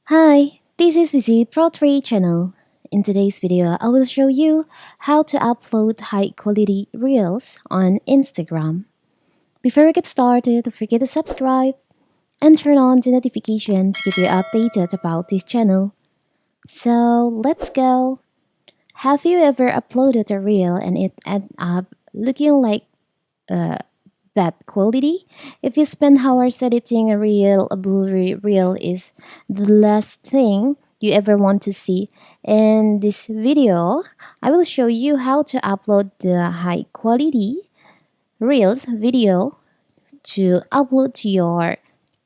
Hi, this is Visi Pro 3 channel. In today's video, I will show you how to upload high quality reels on Instagram. Before we get started, don't forget to subscribe and turn on the notification to keep you updated about this channel. So let's go. Have you ever uploaded a reel and it ended up looking like bad quality? If you spend hours editing a reel, a blurry reel is the last thing you ever want to see. In this video, I will show you how to upload the high quality reels video to upload to your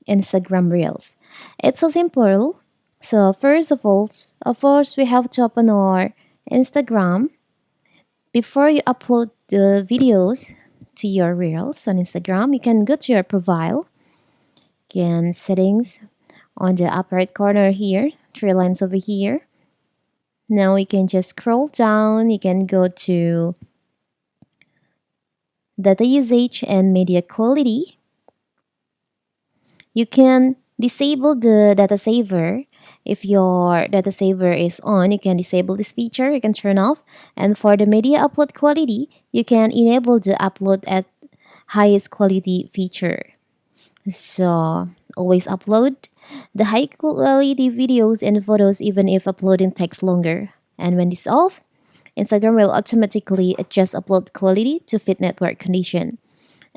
Instagram reels. It's so simple. So first of all, of course, we have to open our Instagram. Before you upload the videos to your reels on Instagram, you can go to your profile, again settings on the upper right corner here, three lines over here. Now you can just scroll down, you can go to data usage and media quality. You can disable the data saver. If your data saver is on, you can disable this feature, you can turn off. And for the media upload quality, you can enable the upload at highest quality feature. So always upload the high quality videos and photos even if uploading takes longer. And when this off, Instagram will automatically adjust upload quality to fit network condition.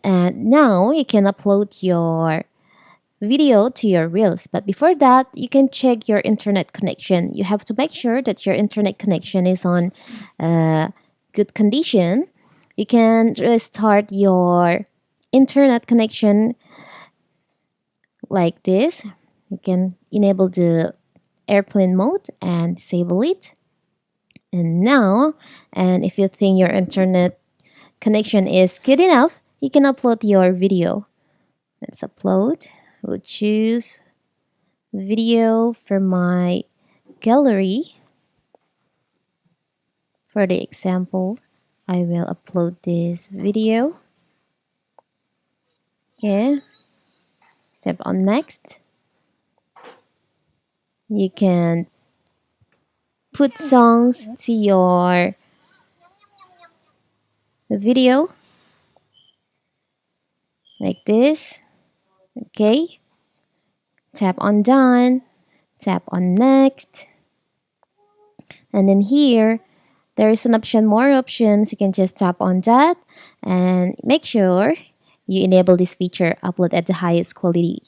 And now you can upload your video to your reels. But before that, you can check your internet connection. You have to make sure that your internet connection is on good condition. You can restart your internet connection like this. You can enable the airplane mode and disable it. And now, and if you think your internet connection is good enough, you can upload your video. Let's upload. We'll choose video for my gallery. For the example, I will upload this video. Okay. Tap on next. You can put songs to your video like this. Okay. Tap on done. Tap on next. And then here, there is an option, more options. You can just tap on that and make sure you enable this feature, upload at the highest quality.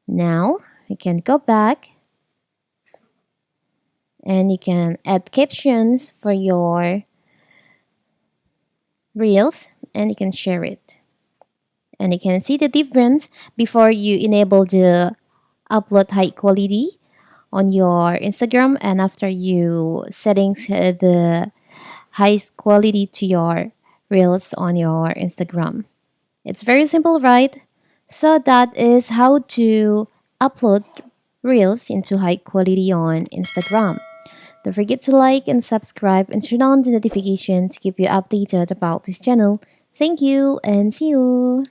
Now, you can go back and you can add captions for your reels and you can share it. And you can see the difference before you enable the upload high quality on your Instagram and after you settings the highest quality to your reels on your Instagram. It's very simple, right? So that is how to upload reels into high quality on Instagram. Don't forget to like and subscribe and turn on the notification to keep you updated about this channel. Thank you and see you.